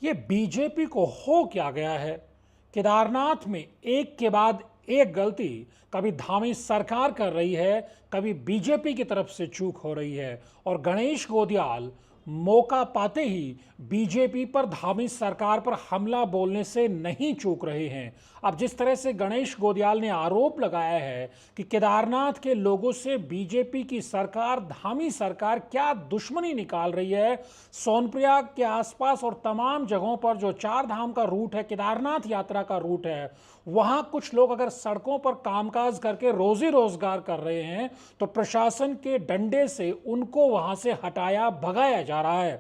ये बीजेपी को हो क्या गया है? केदारनाथ में एक के बाद एक गलती कभी धामी सरकार कर रही है, कभी बीजेपी की तरफ से चूक हो रही है और गणेश गोदियाल मौका पाते ही बीजेपी पर धामी सरकार पर हमला बोलने से नहीं चूक रहे हैं। अब जिस तरह से गणेश गोदियाल ने आरोप लगाया है कि केदारनाथ के लोगों से बीजेपी की सरकार, धामी सरकार क्या दुश्मनी निकाल रही है, सोनप्रयाग के आसपास और तमाम जगहों पर जो चार धाम का रूट है, केदारनाथ यात्रा का रूट है, वहां कुछ लोग अगर सड़कों पर कामकाज करके रोजी रोजगार कर रहे हैं तो प्रशासन के डंडे से उनको वहां से हटाया भगाया जा रहा है।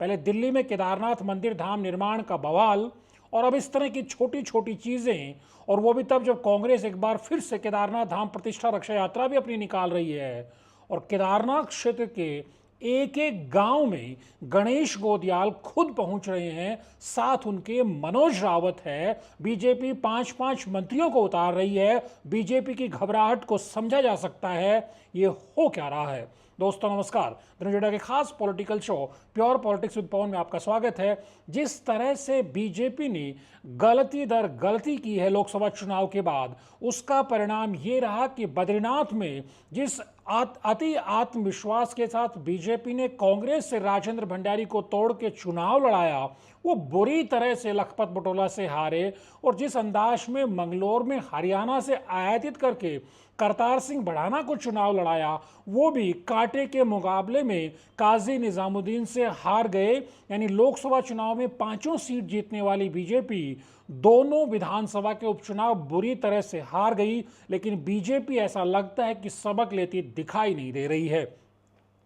पहले दिल्ली में केदारनाथ मंदिर धाम निर्माण का बवाल और अब इस तरह की छोटी छोटी चीजें, और वो भी तब जब कांग्रेस एक बार फिर से केदारनाथ धाम प्रतिष्ठा रक्षा यात्रा भी अपनी निकाल रही है और केदारनाथ क्षेत्र के एक एक गांव में गणेश गोदियाल खुद पहुंच रहे हैं, साथ उनके मनोज रावत है, बीजेपी 5-5 मंत्रियों को उतार रही है। बीजेपी की घबराहट को समझा जा सकता है ये हो क्या रहा है। दोस्तों नमस्कार, दिनचर्या के खास political show pure politics with Pawan में आपका स्वागत है। जिस तरह से बीजेपी ने गलती दर गलती की है लोकसभा चुनाव के बाद, उसका परिणाम ये रहा कि बद्रीनाथ में जिस अति आत्मविश्वास के साथ बीजेपी ने कांग्रेस से राजेंद्र भंडारी को तोड़ के चुनाव लड़ाया, वो बुरी तरह से लखपत बटोला से हारे। और जिस अंदाज में मंगलौर में हरियाणा से आयातित करके करतार सिंह बढ़ाना को चुनाव लड़ाया, वो भी कांटे के मुकाबले में काजी निजामुद्दीन से हार गए। यानी लोकसभा चुनाव में 5 सीट जीतने वाली बीजेपी दोनों विधानसभा के उपचुनाव बुरी तरह से हार गई। लेकिन बीजेपी ऐसा लगता है कि सबक लेती दिखाई नहीं दे रही है।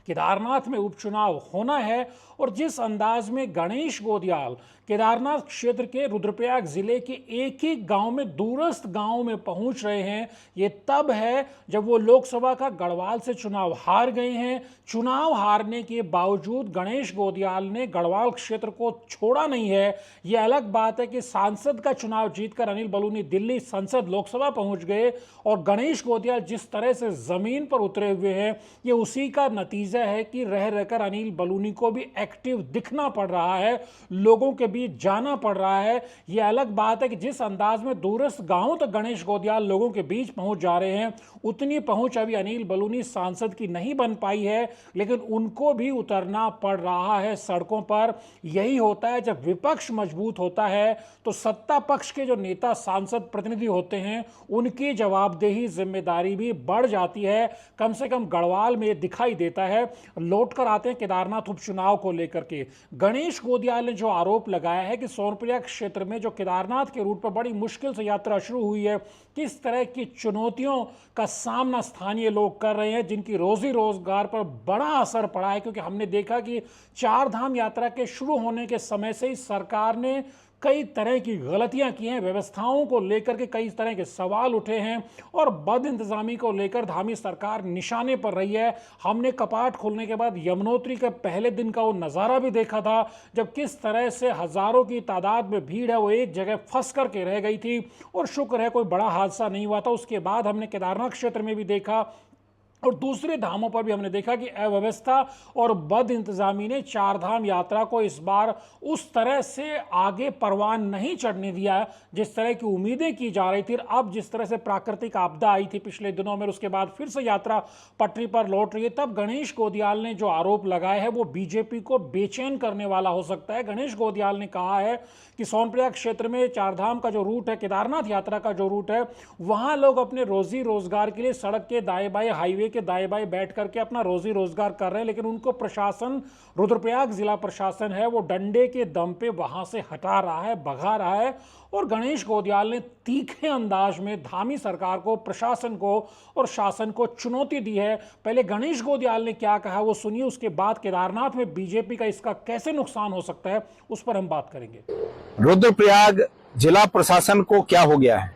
केदारनाथ में उपचुनाव होना है और जिस अंदाज में गणेश गोदियाल केदारनाथ क्षेत्र के रुद्रप्रयाग जिले के एक एक गांव में, दूरस्थ गांव में पहुंच रहे हैं, ये तब है जब वो लोकसभा का गढ़वाल से चुनाव हार गए हैं। चुनाव हारने के बावजूद गणेश गोदियाल ने गढ़वाल क्षेत्र को छोड़ा नहीं है। ये अलग बात है कि सांसद का चुनाव जीतकर अनिल बलूनी दिल्ली संसद लोकसभा पहुंच गए और गणेश गोदियाल जिस तरह से जमीन पर उतरे हुए हैं, ये उसी का नतीजा है कि रह रहकर अनिल बलूनी को भी एक्टिव दिखना पड़ रहा है, लोगों के बीच जाना पड़ रहा है। यह अलग बात है कि जिस अंदाज में दूरस्थ गांवों तक गणेश गोदियाल लोगों के बीच पहुंच जा रहे हैं, उतनी पहुंच अभी अनिल बलूनी सांसद की नहीं बन पाई है, लेकिन उनको भी उतरना पड़ रहा है सड़कों पर। यही होता है जब विपक्ष मजबूत होता है तो सत्ता पक्ष के जो नेता सांसद प्रतिनिधि होते हैं उनकी जवाबदेही जिम्मेदारी भी बढ़ जाती है। कम से कम गढ़वाल में दिखाई देता है। लौटकर आते हैं केदारनाथ उपचुनाव को लेकर के। गणेश गोदियाल ने जो आरोप लगाया है कि सोनप्रयाग क्षेत्र में जो केदारनाथ के रूट पर बड़ी मुश्किल से यात्रा शुरू हुई है, किस तरह की चुनौतियों का सामना स्थानीय लोग कर रहे हैं, जिनकी रोजी रोजगार पर बड़ा असर पड़ा है। क्योंकि हमने देखा कि चार धाम यात्रा के शुरू होने के समय से ही सरकार ने कई तरह की गलतियां की हैं, व्यवस्थाओं को लेकर के कई तरह के सवाल उठे हैं और बद इंतजामी को लेकर धामी सरकार निशाने पर रही है। हमने कपाट खोलने के बाद यमुनोत्री के पहले दिन का वो नज़ारा भी देखा था, जब किस तरह से हजारों की तादाद में भीड़ है वो एक जगह फंस करके रह गई थी और शुक्र है कोई बड़ा हादसा नहीं हुआ था। उसके बाद हमने केदारनाथ क्षेत्र में भी देखा और दूसरे धामों पर भी हमने देखा कि अव्यवस्था और बद इंतजामी ने चार धाम यात्रा को इस बार उस तरह से आगे परवान नहीं चढ़ने दिया जिस तरह की उम्मीदें की जा रही थी। अब जिस तरह से प्राकृतिक आपदा आई थी पिछले दिनों में, उसके बाद फिर से यात्रा पटरी पर लौट रही है, तब गणेश गोदियाल ने जो आरोप लगाया है वो बीजेपी को बेचैन करने वाला हो सकता है। गणेश गोदियाल ने कहा है कि सोनप्रयाग क्षेत्र में चारधाम का जो रूट है, केदारनाथ यात्रा का जो रूट है, वहां लोग अपने रोजी रोजगार के लिए सड़क के दाएं बाएं, हाईवे के दाएं बाएं बैठ करके अपना रोजी रोजगार कर रहे हैं, लेकिन उनको प्रशासन, रुद्रप्रयाग जिला प्रशासन है वो डंडे के दम पे वहां से हटा रहा है, भगा रहा है। और गणेश गोदियाल ने तीखे अंदाज में धामी सरकार को, प्रशासन को और शासन को चुनौती दी है। पहले गणेश गोदियाल ने क्या कहा वो सुनिए, उसके बाद केदारनाथ में बीजेपी का इसका कैसे नुकसान हो सकता है उस पर हम बात करेंगे। रुद्रप्रयाग जिला प्रशासन को क्या हो गया है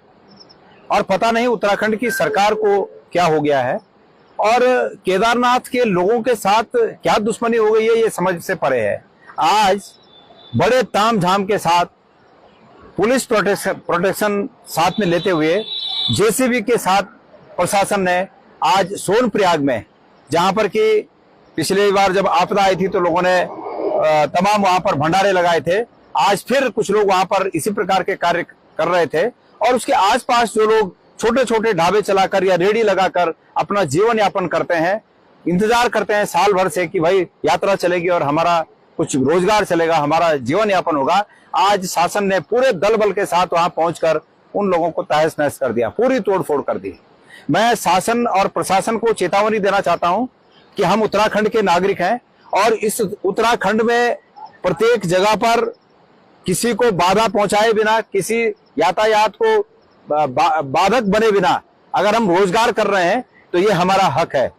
और पता नहीं उत्तराखंड की सरकार को क्या हो गया है और केदारनाथ के लोगों के साथ क्या दुश्मनी हो गई है, ये समझ से परे है। आज बड़े तामझाम के साथ पुलिस प्रोटेक्शन साथ में लेते हुए जेसीबी के साथ प्रशासन ने आज सोनप्रयाग में, जहां पर कि पिछली बार जब आपदा आई थी तो लोगों ने तमाम वहां पर भंडारे लगाए थे, आज फिर कुछ लोग वहां पर इसी प्रकार के कार्य कर रहे थे और उसके आसपास जो लोग छोटे छोटे ढाबे चलाकर या रेडी लगाकर अपना जीवन यापन करते हैं, इंतजार करते हैं साल भर से कि भाई यात्रा चलेगी और हमारा कुछ रोजगार चलेगा, हमारा जीवन यापन होगा, आज शासन ने पूरे दल बल के साथ वहां पहुंचकर उन लोगों को तहस नहस कर दिया, पूरी तोड़फोड़ कर दी। मैं शासन और प्रशासन को चेतावनी देना चाहता हूं कि हम उत्तराखंड के नागरिक हैं और इस उत्तराखंड में प्रत्येक जगह पर किसी को बाधा पहुंचाए बिना, किसी यातायात को बाधक बने बिना अगर हम रोजगार कर रहे हैं तो ये हमारा हक है।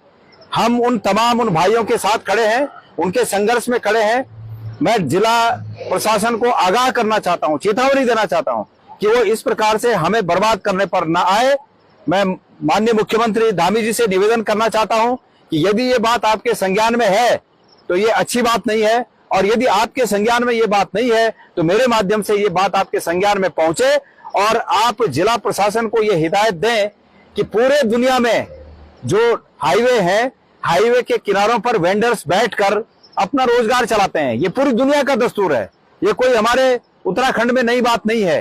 हम उन भाइयों के साथ खड़े हैं, उनके संघर्ष में खड़े हैं। मैं जिला प्रशासन को आगाह करना चाहता हूं, चेतावनी देना चाहता हूं कि वो इस प्रकार से हमें बर्बाद करने पर ना आए। मैं माननीय मुख्यमंत्री धामी जी से निवेदन करना चाहता हूं कि यदि ये बात आपके संज्ञान में है तो ये अच्छी बात नहीं है, और यदि आपके संज्ञान में ये बात नहीं है तो मेरे माध्यम से ये बात आपके संज्ञान में पहुंचे और आप जिला प्रशासन को ये हिदायत दें कि पूरे दुनिया में जो हाईवे है, हाईवे के किनारों पर वेंडर्स बैठकर अपना रोजगार चलाते हैं। ये पूरी दुनिया का दस्तूर है, ये कोई हमारे उत्तराखंड में नई बात नहीं है।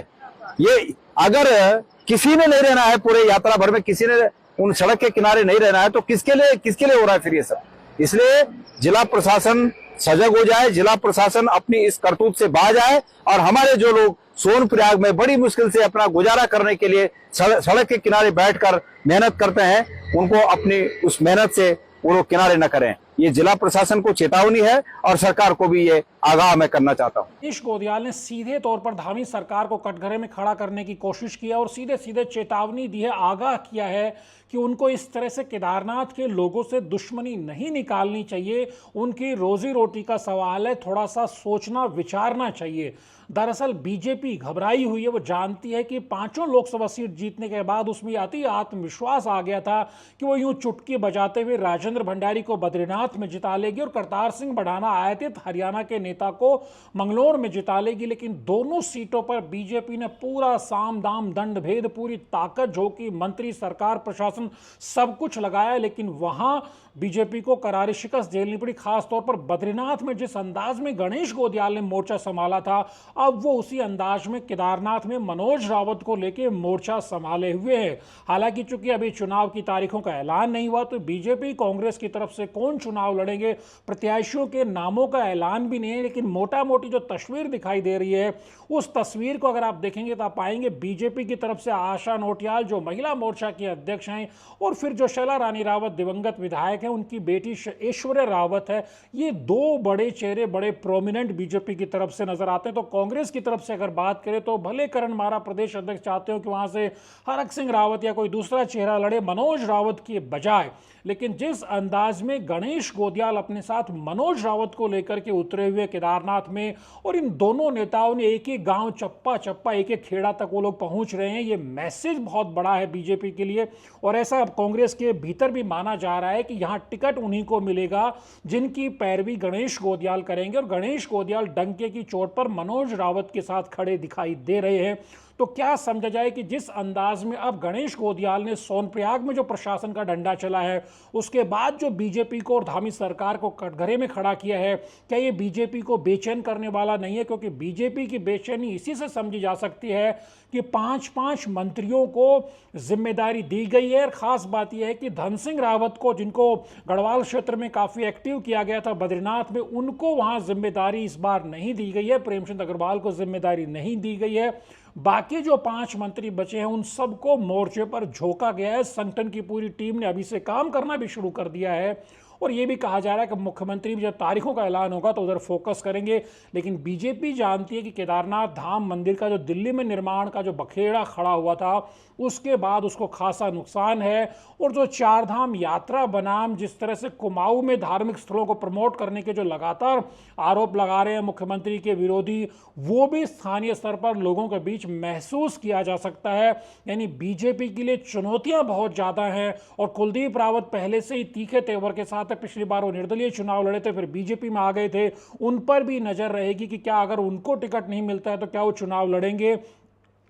ये अगर किसी ने नहीं रहना है, पूरे यात्रा भर में किसी ने उन सड़क के किनारे नहीं रहना है तो किसके लिए हो रहा है फिर ये सब। इसलिए जिला प्रशासन सजग हो जाए, जिला प्रशासन अपनी इस करतूत से बाज आए और हमारे जो लोग सोनप्रयाग में बड़ी मुश्किल से अपना गुजारा करने के लिए सड़क के किनारे बैठकर मेहनत करते हैं, उनको अपनी उस मेहनत से वो लोग किनारे न करें। ये जिला प्रशासन को चेतावनी है और सरकार को भी ये आगाह मैं करना चाहता हूं। मनीष गोदियाल ने सीधे तौर पर धामी सरकार को कटघरे में खड़ा करने की कोशिश की है और सीधे सीधे चेतावनी दी है, आगाह किया है कि उनको इस तरह से केदारनाथ के लोगों से दुश्मनी नहीं निकालनी चाहिए। उनकी रोजी रोटी का सवाल है, थोड़ा सा सोचना विचारना चाहिए। दरअसल बीजेपी घबराई हुई है, वो जानती है कि 5 लोकसभा सीट जीतने के बाद उसमें अति आत्मविश्वास आ गया था कि वो यूं चुटकी बजाते हुए राजेंद्र भंडारी को बद्रीनाथ में जिता लेगी और करतार सिंह बढ़ाना आयातित हरियाणा के नेता को मंगलौर में जिता लेगी। लेकिन दोनों सीटों पर बीजेपी ने पूरा साम दाम दंड भेद, पूरी ताकत झोंकी, मंत्री, सरकार, प्रशासन सब कुछ लगाया, लेकिन वहां बीजेपी को करारी शिकस्त झेलनी पड़ी। खासतौर पर बद्रीनाथ में जिस अंदाज में गणेश गोदियाल ने मोर्चा संभाला था, अब वो उसी अंदाज में केदारनाथ में मनोज रावत को लेके मोर्चा संभाले हुए हैं। हालांकि चूंकि अभी चुनाव की तारीखों का ऐलान नहीं हुआ तो बीजेपी कांग्रेस की तरफ से कौन चुनाव लड़ेंगे, प्रत्याशियों के नामों का ऐलान भी नहीं है, लेकिन मोटा मोटी जो तस्वीर दिखाई दे रही है उस तस्वीर को अगर आप देखेंगे तो आप पाएंगे बीजेपी की तरफ से आशा नोटियाल जो महिला मोर्चा की अध्यक्ष हैं, और फिर जो शैला रानी रावत दिवंगत विधायक है, उनकी बेटी ऐश्वर्या रावत है। ये 2 बड़े चेहरे, बड़े प्रोमिनेंट बीजेपी की तरफ से नजर आते हैं। तो कांग्रेस की तरफ से अगर बात करें तो भले करण मारा प्रदेश अध्यक्ष चाहते हो कि वहां से हरक सिंह रावत या कोई दूसरा चेहरा लड़े मनोज रावत के बजाय, लेकिन जिस अंदाज में गणेश गोदियाल अपने साथ मनोज रावत को लेकर के उतरे हुए केदारनाथ में, और इन दोनों नेताओं ने एक एक गांव, चप्पा चप्पा, एक एक खेड़ा तक वो लोग पहुंच रहे हैं, ये मैसेज बहुत बड़ा है बीजेपी के लिए। और ऐसा कांग्रेस के भीतर भी माना जा रहा है कि यहां टिकट उन्हीं को मिलेगा जिनकी पैरवी गणेश गोदियाल करेंगे, और गणेश गोदियाल डंके की चोट पर मनोज रावत के साथ खड़े दिखाई दे रहे हैं। तो क्या समझा जाए कि जिस अंदाज में अब गणेश गोदियाल ने सोनप्रयाग में जो प्रशासन का डंडा चला है, उसके बाद जो बीजेपी को और धामी सरकार को कटघरे में खड़ा किया है, क्या ये बीजेपी को बेचैन करने वाला नहीं है? क्योंकि बीजेपी की बेचैनी इसी से समझी जा सकती है कि 5 मंत्रियों को जिम्मेदारी दी गई है। और खास बात यह है कि धन सिंह रावत को, जिनको गढ़वाल क्षेत्र में काफी एक्टिव किया गया था बद्रीनाथ में, उनको वहां जिम्मेदारी इस बार नहीं दी गई है। प्रेमचंद अग्रवाल को जिम्मेदारी नहीं दी गई है। बाकी जो 5 मंत्री बचे हैं उन सबको मोर्चे पर झोंका गया है। संगठन की पूरी टीम ने अभी से काम करना भी शुरू कर दिया है, और यह भी कहा जा रहा है कि मुख्यमंत्री भी जब तारीखों का ऐलान होगा तो उधर फोकस करेंगे। लेकिन बीजेपी जानती है कि केदारनाथ धाम मंदिर का जो दिल्ली में निर्माण का जो बखेड़ा खड़ा हुआ था, उसके बाद उसको खासा नुकसान है। और जो 4 धाम यात्रा बनाम जिस तरह से कुमाऊं में धार्मिक स्थलों को प्रमोट करने के जो लगातार आरोप लगा रहे हैं मुख्यमंत्री के विरोधी, वो भी स्थानीय स्तर पर लोगों के बीच महसूस किया जा सकता है। यानी बीजेपी के लिए चुनौतियां बहुत ज्यादा हैं। और कुलदीप रावत पहले से ही तीखे तेवर के साथ, पिछली बार वो निर्दलीय चुनाव लड़े थे, फिर बीजेपी में आ गए थे, उन पर भी नजर रहेगी कि क्या अगर उनको टिकट नहीं मिलता है तो क्या वो चुनाव लड़ेंगे।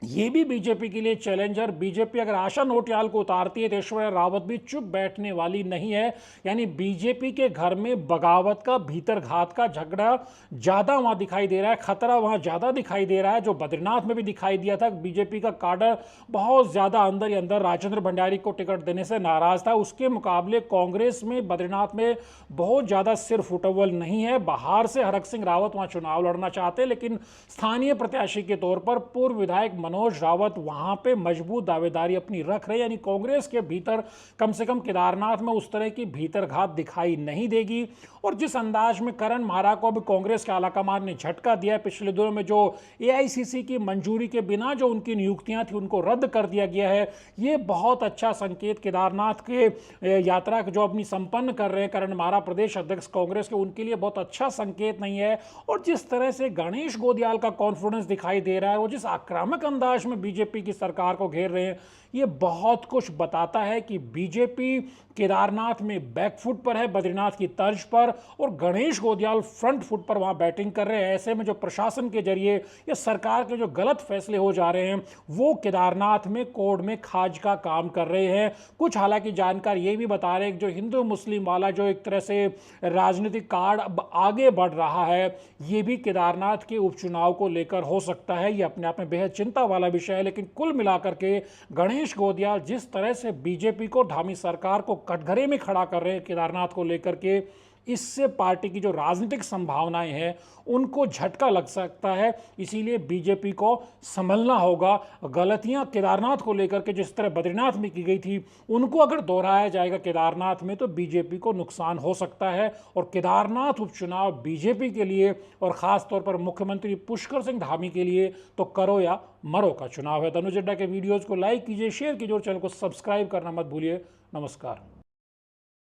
ये भी बीजेपी के लिए चैलेंजर। बीजेपी अगर आशा नोटियाल को उतारती है तो ऐश्वर्या रावत भी चुप बैठने वाली नहीं है। यानी बीजेपी के घर में बगावत का, भीतरघात का झगड़ा ज्यादा वहां दिखाई दे रहा है, खतरा वहां ज्यादा दिखाई दे रहा है। जो बद्रीनाथ में भी दिखाई दिया था, बीजेपी का काडर बहुत ज्यादा अंदर ही अंदर राजेंद्र भंडारी को टिकट देने से नाराज था। उसके मुकाबले कांग्रेस में बद्रीनाथ में बहुत ज्यादा सिर फुटअव्वल नहीं है। बाहर से हरक सिंह रावत वहां चुनाव लड़ना चाहते हैं, लेकिन स्थानीय प्रत्याशी के तौर पर पूर्व विधायक मनोज रावत वहां पे मजबूत दावेदारी अपनी रख रहे हैं। यानी कांग्रेस के भीतर कम से कम केदारनाथ में उस तरह की भीतरघात दिखाई नहीं देगी। और जिस अंदाज में करण मारा को अभी कांग्रेस के आलाकमान ने झटका दिया है, पिछले दिनों में जो एआईसीसी की मंजूरी के बिना जो उनकी नियुक्तियां थी उनको रद्द कर दिया गया है, ये बहुत अच्छा संकेत केदारनाथ के यात्रा जो अपनी संपन्न कर रहे हैं करण मारा, प्रदेश अध्यक्ष कांग्रेस के, उनके लिए बहुत अच्छा संकेत नहीं है। और जिस तरह से गणेश गोदियाल का कॉन्फिडेंस दिखाई दे रहा है, वो जिस आक्रामक अंदाज में बीजेपी की सरकार को घेर रहे हैं, ये बहुत कुछ बताता है कि बीजेपी केदारनाथ में बैकफुट पर है बद्रीनाथ की तर्ज पर, और गणेश गोदियाल फ्रंट फुट पर वहां बैटिंग कर रहे हैं। ऐसे में जो प्रशासन के जरिए या सरकार के जो गलत फैसले हो जा रहे हैं वो केदारनाथ में कोड में खाज का काम कर रहे हैं। कुछ हालांकि जानकार ये भी बता रहे हैं कि जो हिंदू मुस्लिम वाला जो एक तरह से राजनीतिक कार्ड अब आगे बढ़ रहा है, ये भी केदारनाथ के उपचुनाव को लेकर हो सकता है। ये अपने आप में बेहद चिंता वाला विषय है। लेकिन कुल मिलाकर के गणेश गोदियाल जिस तरह से बीजेपी को, धामी सरकार को कटघरे में खड़ा कर रहे हैं केदारनाथ को लेकर के, इससे पार्टी की जो राजनीतिक संभावनाएं हैं उनको झटका लग सकता है। इसीलिए बीजेपी को संभलना होगा। गलतियां केदारनाथ को लेकर के जिस तरह बद्रीनाथ में की गई थी, उनको अगर दोहराया जाएगा केदारनाथ में तो बीजेपी को नुकसान हो सकता है। और केदारनाथ उपचुनाव बीजेपी के लिए और खासतौर पर मुख्यमंत्री पुष्कर सिंह धामी के लिए तो करो या मरो का चुनाव है। तनुज अड्डा के वीडियोज को लाइक कीजिए, शेयर कीजिए और चैनल को सब्सक्राइब करना मत भूलिए। नमस्कार।